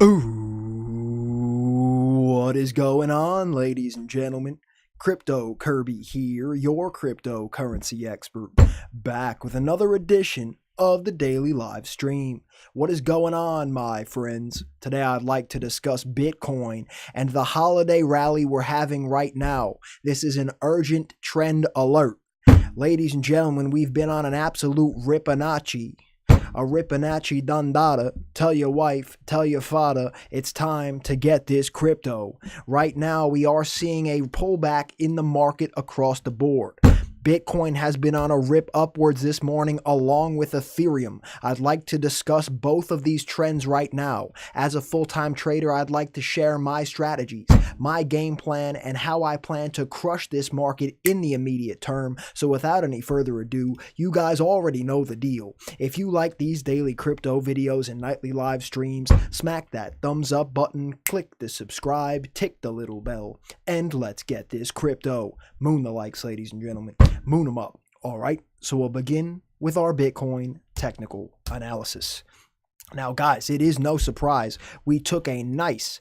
Ooh, what is going on, ladies and gentlemen? Crypto Kirby here, your cryptocurrency expert, back with another edition of the daily live stream. What is going on, my friends? Today I'd like to discuss Bitcoin and the holiday rally we're having right now. This is an urgent trend alert. Ladies and gentlemen, we've been on an absolute Ripanachi. A Ripanachi Dandada. Tell your wife, tell your father, it's time to get this crypto. Right now, we are seeing a pullback in the market across the board. Bitcoin has been on a rip upwards this morning along with Ethereum. I'd like to discuss both of these trends right now. As a full-time trader, I'd like to share my strategies, my game plan, and how I plan to crush this market in the immediate term. So without any further ado, you guys already know the deal. If you like these daily crypto videos and nightly live streams, smack that thumbs up button, click the subscribe, tick the little bell, and let's get this crypto. Moon the likes, ladies and gentlemen. Moon them up. All right, so we'll begin with our Bitcoin technical analysis. Now, guys, it is no surprise we took a nice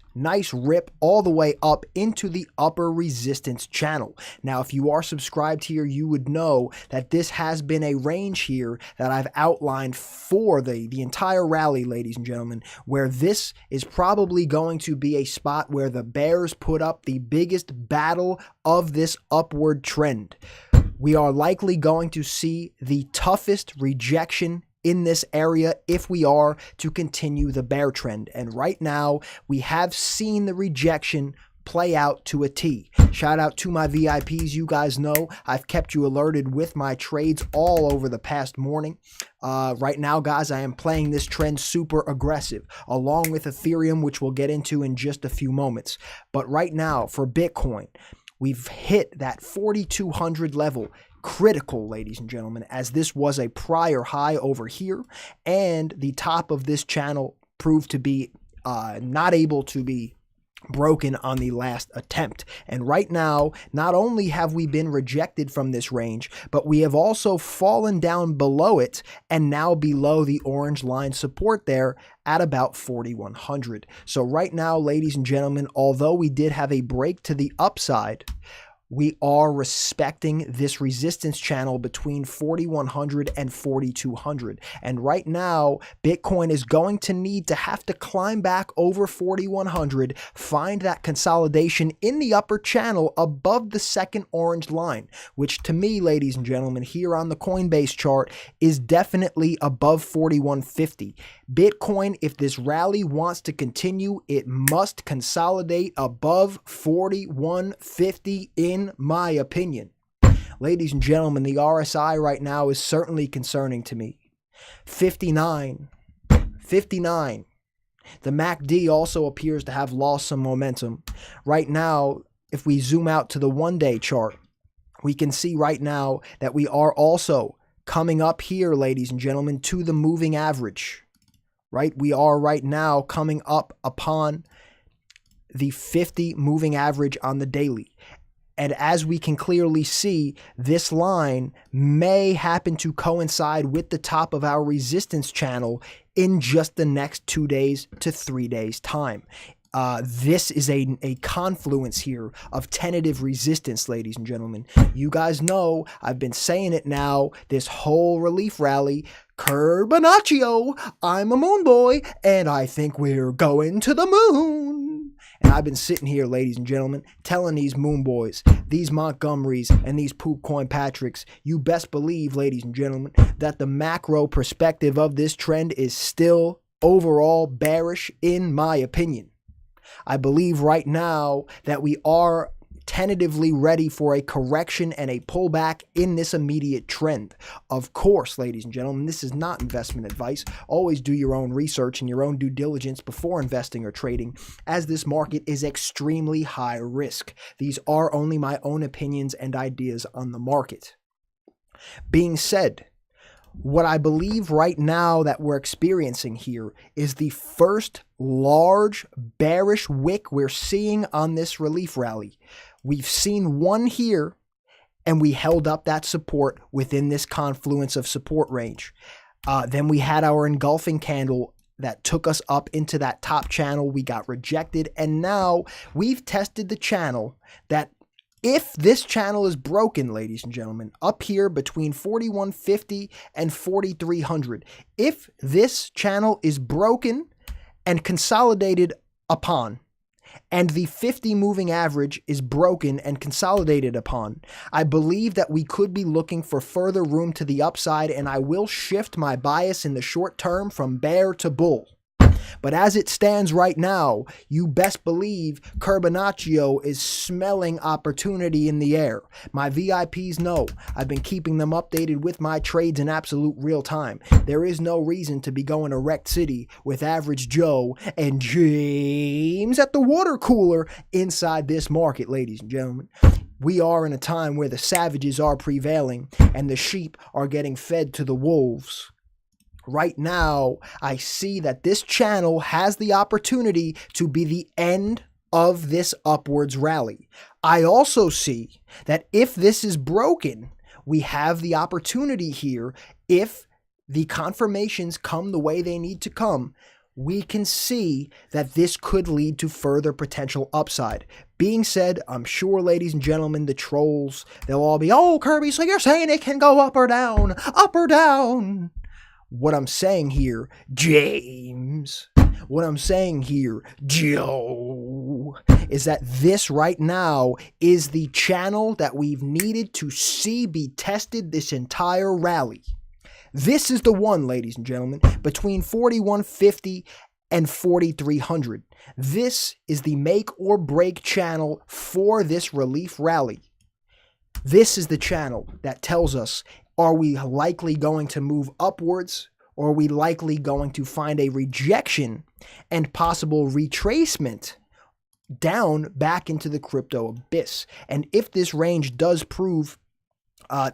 rip all the way up into the upper resistance channel. Now, if you are subscribed here, you would know that this has been a range here that I've outlined for the entire rally, ladies and gentlemen, where this is probably going to be a spot where the bears put up the biggest battle of this upward trend. We are likely going to see the toughest rejection in this area if we are to continue the bear trend. And right now, we have seen the rejection play out to a T. Shout out to my VIPs. You guys know I've kept you alerted with my trades all over the past morning. Right now, guys, I am playing this trend super aggressive, along with Ethereum, which we'll get into in just a few moments. But right now, for Bitcoin, we've hit that 4,200 level. Critical, ladies and gentlemen, as this was a prior high over here, and the top of this channel proved to be not able to be broken on the last attempt. And right now, not only have we been rejected from this range, but we have also fallen down below it and now below the orange line support there at about 4,100. So right now, ladies and gentlemen, although we did have a break to the upside, we are respecting this resistance channel between 4,100 and 4,200. And right now, Bitcoin is going to need to have to climb back over 4,100, find that consolidation in the upper channel above the second orange line, which to me, ladies and gentlemen, here on the Coinbase chart is definitely above 4,150. Bitcoin, if this rally wants to continue, it must consolidate above 4,150 in my opinion. Ladies and gentlemen, the RSI right now is certainly concerning to me. 59. The MACD also appears to have lost some momentum. Right now, if we zoom out to the one-day chart, we can see right now that we are also coming up here, ladies and gentlemen, to the moving average. Right? We are right now coming up upon the 50 moving average on the daily. And as we can clearly see, this line may happen to coincide with the top of our resistance channel in just the next 2 days to 3 days time. This is a confluence here of tentative resistance, ladies and gentlemen. You guys know, I've been saying it now, this whole relief rally, Curbonaccio, I'm a moon boy, and I think we're going to the moon. And I've been sitting here, ladies and gentlemen, telling these moon boys, these Montgomerys, and these Poopcoin Patricks, you best believe, ladies and gentlemen, that the macro perspective of this trend is still overall bearish in my opinion. I believe right now that we are tentatively ready for a correction and a pullback in this immediate trend. Of course, ladies and gentlemen, this is not investment advice. Always do your own research and your own due diligence before investing or trading, as this market is extremely high risk. These are only my own opinions and ideas on the market. Being said, what I believe right now that we're experiencing here is the first large bearish wick we're seeing on this relief rally. We've seen one here, and we held up that support within this confluence of support range. Then we had our engulfing candle that took us up into that top channel. We got rejected, and now we've tested the channel that if this channel is broken, ladies and gentlemen, up here between 4150 and 4300, if this channel is broken and consolidated upon, and the 50 moving average is broken and consolidated upon, I believe that we could be looking for further room to the upside, and I will shift my bias in the short term from bear to bull. But as it stands right now, you best believe Curbinaccio is smelling opportunity in the air. My VIPs know I've been keeping them updated with my trades in absolute real time. There is no reason to be going to Wrecked City with Average Joe and James at the water cooler inside this market, ladies and gentlemen. We are in a time where the savages are prevailing and the sheep are getting fed to the wolves. Right now, I see that this channel has the opportunity to be the end of this upwards rally. I also see that if this is broken, we have the opportunity here. If the confirmations come the way they need to come, we can see that this could lead to further potential upside. Being said, I'm sure, ladies and gentlemen, the trolls, they'll all be, "Oh, Kirby, so you're saying it can go up or down, up or down." What I'm saying here, James, what I'm saying here, Joe, is that this right now is the channel that we've needed to see be tested this entire rally. This is the one, ladies and gentlemen, between 4150 and 4300. This is the make or break channel for this relief rally. This is the channel that tells us, are we likely going to move upwards, or are we likely going to find a rejection and possible retracement down back into the crypto abyss? And if this range does prove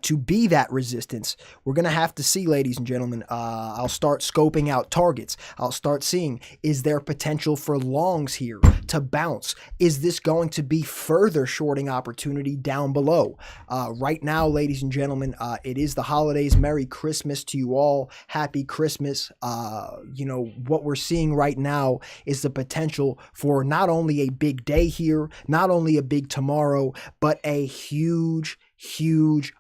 to be that resistance, we're going to have to see, ladies and gentlemen. I'll start scoping out targets. I'll start seeing, is there potential for longs here to bounce? Is this going to be further shorting opportunity down below? Right now, ladies and gentlemen, it is the holidays. Merry Christmas to you all. Happy Christmas. What we're seeing right now is the potential for not only a big day here, not only a big tomorrow, but a huge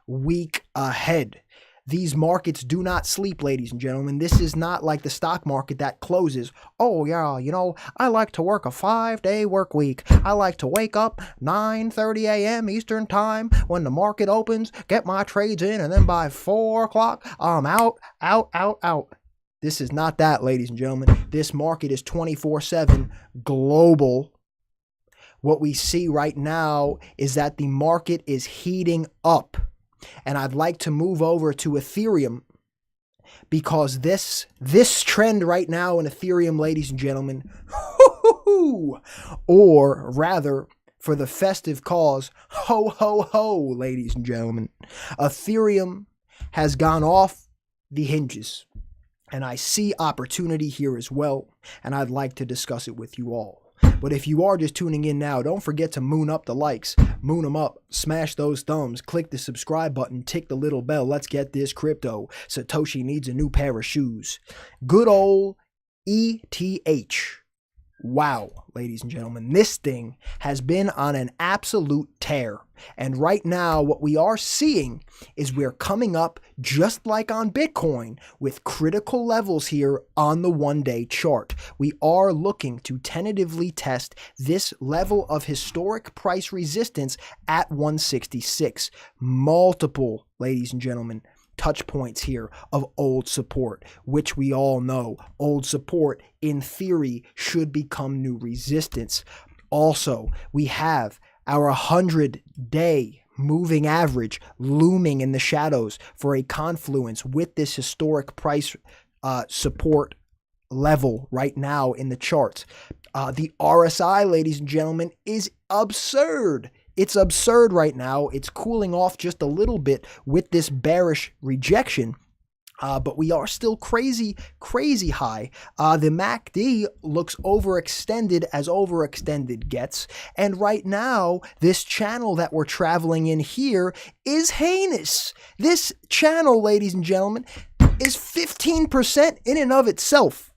week ahead. These markets do not sleep, ladies and gentlemen. This is not like the stock market that closes. Oh yeah, I like to work a 5-day work week. I like to wake up 9:30 a.m. Eastern time when the market opens, get my trades in, and then by 4 o'clock, I'm out. This is not that, ladies and gentlemen. This market is 24/7 global. What we see right now is that the market is heating up. And I'd like to move over to Ethereum, because this trend right now in Ethereum, ladies and gentlemen, or rather, for the festive cause, ho, ho, ho, ladies and gentlemen, Ethereum has gone off the hinges. And I see opportunity here as well, and I'd like to discuss it with you all. But if you are just tuning in now, don't forget to moon up the likes, moon them up, smash those thumbs, click the subscribe button, tick the little bell. Let's get this crypto. Satoshi needs a new pair of shoes. Good old ETH. Wow, ladies and gentlemen, this thing has been on an absolute tear. And right now, what we are seeing is we're coming up, just like on Bitcoin, with critical levels here on the one-day chart. We are looking to tentatively test this level of historic price resistance at 166. Multiple, ladies and gentlemen, touch points here of old support, which we all know old support in theory should become new resistance. Also, we have our 100-day moving average looming in the shadows for a confluence with this historic price support level right now in the charts. The RSI, ladies and gentlemen, is absurd. It's absurd right now. It's cooling off just a little bit with this bearish rejection. But we are still crazy high. The MACD looks overextended as overextended gets. And right now, this channel that we're traveling in here is heinous. This channel, ladies and gentlemen, is 15% in and of itself.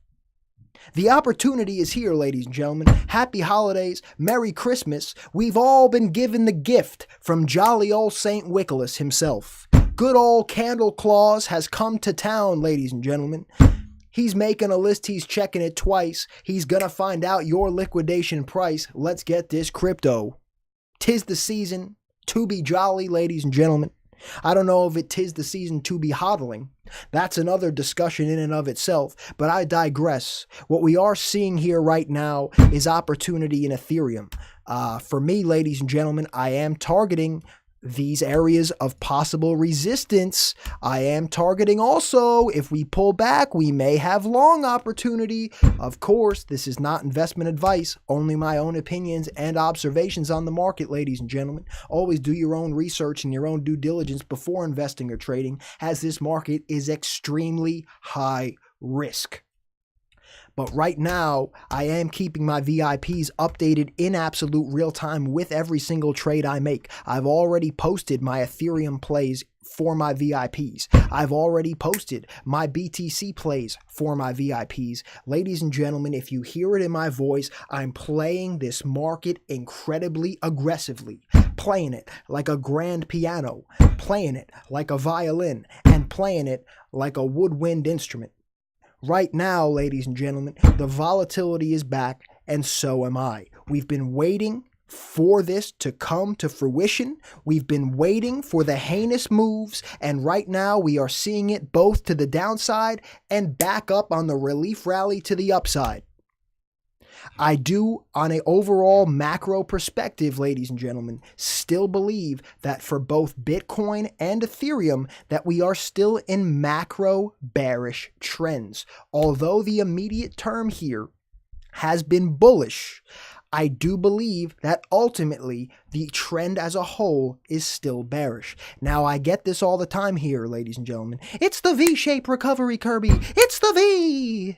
The opportunity is here, ladies and gentlemen. Happy holidays, Merry Christmas. We've all been given the gift from jolly old St. Nicholas himself. Good old Candle Claus has come to town, ladies and gentlemen. He's making a list, he's checking it twice. He's gonna find out your liquidation price. Let's get this crypto. 'Tis the season to be jolly, ladies and gentlemen. I don't know if it 'tis the season to be hodling. That's another discussion in and of itself, but I digress. What we are seeing here right now is opportunity in Ethereum. For me, ladies and gentlemen, I am targeting these areas of possible resistance. I am targeting also, if we pull back, we may have long opportunity. Of course, this is not investment advice, only my own opinions and observations on the market, ladies and gentlemen. Always do your own research and your own due diligence before investing or trading, as this market is extremely high risk. But right now, I am keeping my VIPs updated in absolute real time with every single trade I make. I've already posted my Ethereum plays for my VIPs. I've already posted my BTC plays for my VIPs. Ladies and gentlemen, if you hear it in my voice, I'm playing this market incredibly aggressively. Playing it like a grand piano, playing it like a violin, and playing it like a woodwind instrument. Right now, ladies and gentlemen, the volatility is back, and so am I. We've been waiting for this to come to fruition. We've been waiting for the heinous moves, and right now we are seeing it both to the downside and back up on the relief rally to the upside. I do, on an overall macro perspective, ladies and gentlemen, still believe that for both Bitcoin and Ethereum, that we are still in macro bearish trends. Although the immediate term here has been bullish, I do believe that ultimately the trend as a whole is still bearish. Now, I get this all the time here, ladies and gentlemen. It's the V-shaped recovery, Kirby. It's the V!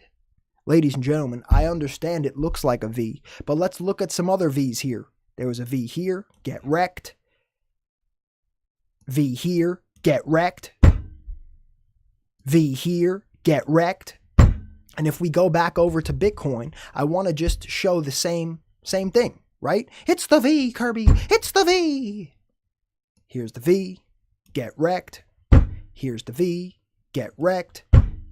Ladies and gentlemen, I understand it looks like a V, but let's look at some other V's here. There was a V here, get wrecked. V here, get wrecked. V here, get wrecked. And if we go back over to Bitcoin, I want to just show the same thing, right? It's the V, Kirby. It's the V. Here's the V, get wrecked. Here's the V, get wrecked.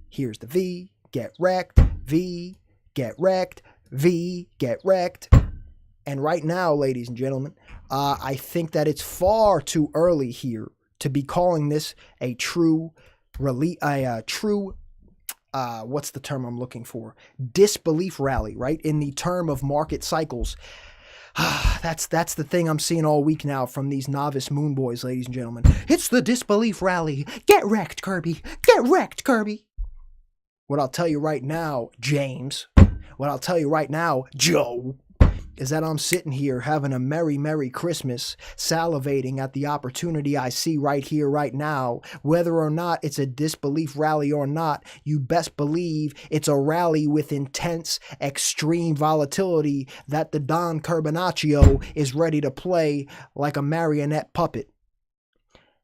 Here's the V, get wrecked. V, get wrecked, V, get wrecked. And right now, ladies and gentlemen, I think that it's far too early here to be calling this a true, what's the term I'm looking for? Disbelief rally, right? In the term of market cycles. That's the thing I'm seeing all week now from these novice moon boys, ladies and gentlemen. It's the disbelief rally. Get wrecked, Kirby. Get wrecked, Kirby. What I'll tell you right now, James, what I'll tell you right now, Joe, is that I'm sitting here having a merry, merry Christmas, salivating at the opportunity I see right here, right now. Whether or not it's a disbelief rally or not, you best believe it's a rally with intense, extreme volatility that the Don Carbonaccio is ready to play like a marionette puppet.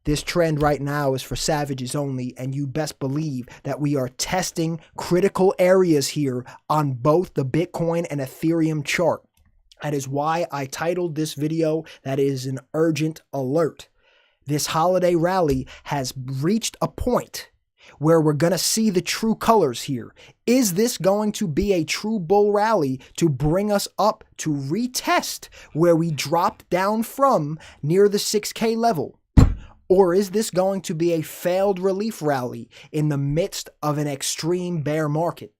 This trend right now is for savages only, and you best believe that we are testing critical areas here on both the Bitcoin and Ethereum chart. That is why I titled this video, that is an urgent alert. This holiday rally has reached a point where we're going to see the true colors here. Is this going to be a true bull rally to bring us up to retest where we dropped down from near the 6K level? Or is this going to be a failed relief rally in the midst of an extreme bear market?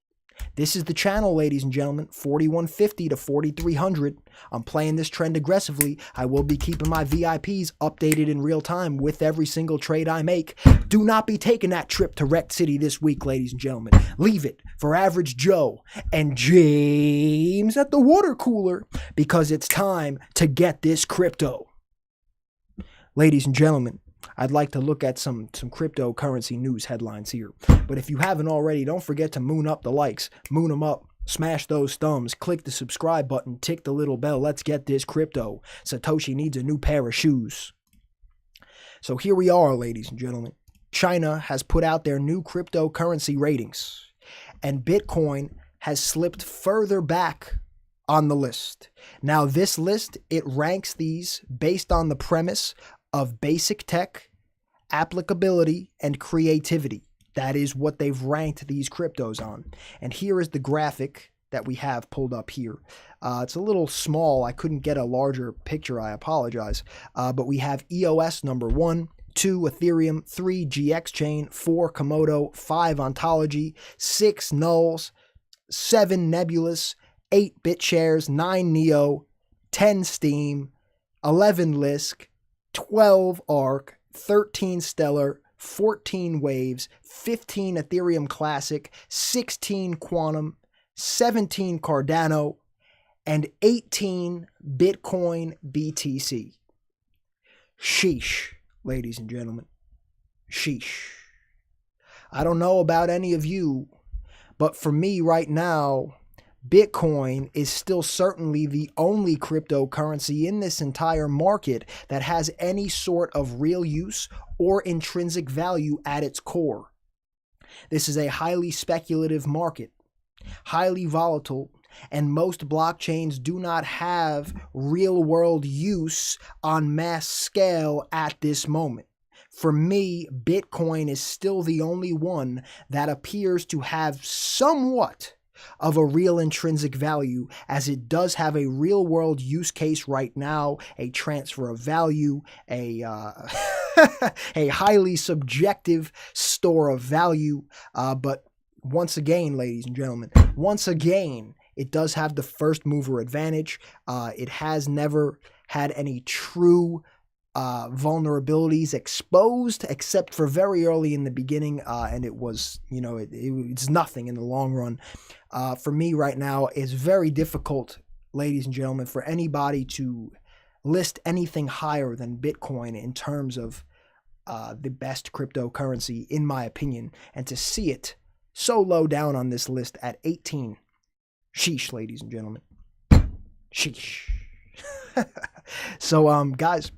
This is the channel, ladies and gentlemen, 4150 to 4300. I'm playing this trend aggressively. I will be keeping my VIPs updated in real time with every single trade I make. Do not be taking that trip to Wrecked City this week, ladies and gentlemen. Leave it for Average Joe and James at the water cooler, because it's time to get this crypto. Ladies and gentlemen, I'd like to look at some cryptocurrency news headlines here. But if you haven't already, don't forget to moon up the likes, moon them up, smash those thumbs, click the subscribe button, tick the little bell. Let's get this crypto. Satoshi needs a new pair of shoes. So here we are, ladies and gentlemen. China has put out their new cryptocurrency ratings, and Bitcoin has slipped further back on the list. Now, this list, it ranks these based on the premise of basic tech, applicability, and creativity. That is what they've ranked these cryptos on. And here is the graphic that we have pulled up here. It's a little small. I couldn't get a larger picture. I apologize. But we have EOS number 1, 2 Ethereum, 3 GX Chain, 4 Komodo, 5 Ontology, 6 Nulls, 7 Nebulous, 8 BitShares, 9 Neo, 10 Steem, 11 Lisk, 12 ARK, 13 Stellar, 14 Waves, 15 Ethereum Classic, 16 Quantum, 17 Cardano, and 18 Bitcoin BTC. Sheesh, ladies and gentlemen. Sheesh. I don't know about any of you, but for me right now, Bitcoin is still certainly the only cryptocurrency in this entire market that has any sort of real use or intrinsic value at its core. This is a highly speculative market, highly volatile, and most blockchains do not have real-world use on mass scale at this moment. For me, Bitcoin is still the only one that appears to have somewhat of a real intrinsic value, as it does have a real world use case right now, a transfer of value, a a highly subjective store of value. But once again, ladies and gentlemen, once again, it does have the first mover advantage. It has never had any true vulnerabilities exposed, except for very early in the beginning, and it was, it's nothing in the long run. For me right now, it's very difficult, ladies and gentlemen, for anybody to list anything higher than Bitcoin in terms of the best cryptocurrency, in my opinion, and to see it so low down on this list at 18. Sheesh, ladies and gentlemen. Sheesh. So, guys,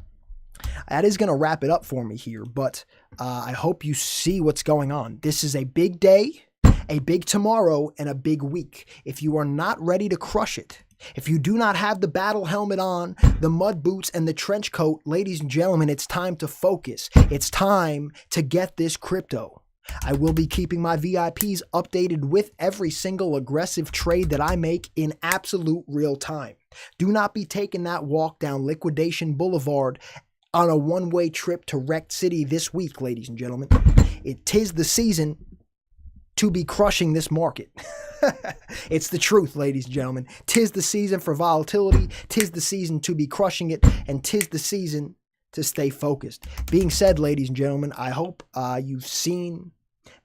that is going to wrap it up for me here, but I hope you see what's going on. This is a big day, a big tomorrow, and a big week. If you are not ready to crush it, if you do not have the battle helmet on, the mud boots, and the trench coat, ladies and gentlemen, it's time to focus. It's time to get this crypto. I will be keeping my VIPs updated with every single aggressive trade that I make in absolute real time. Do not be taking that walk down Liquidation Boulevard on a one-way trip to Wrecked City this week, ladies and gentlemen. Tis the season to be crushing this market. It's the truth, ladies and gentlemen. Tis the season for volatility. Tis the season to be crushing it. And tis the season to stay focused. Being said, ladies and gentlemen, I hope you've seen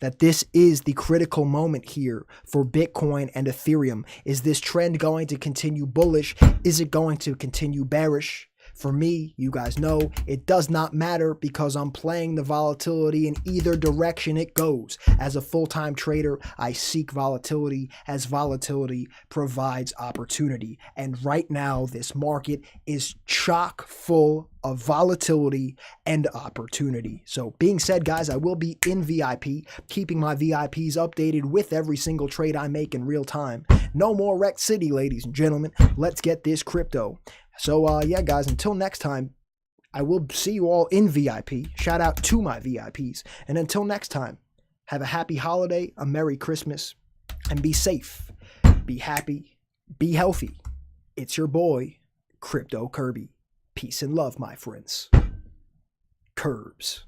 that this is the critical moment here for Bitcoin and Ethereum. Is this trend going to continue bullish? Is it going to continue bearish? For me, you guys know, it does not matter because I'm playing the volatility in either direction it goes. As a full-time trader, I seek volatility as volatility provides opportunity. And right now, this market is chock full of volatility and opportunity. So being said, guys, I will be in VIP, keeping my VIPs updated with every single trade I make in real time. No more Wrecked City, ladies and gentlemen. Let's get this crypto. So, yeah, guys, until next time, I will see you all in VIP. Shout out to my VIPs. And until next time, have a happy holiday, a Merry Christmas, and be safe, be happy, be healthy. It's your boy, Crypto Kirby. Peace and love, my friends. Curbs.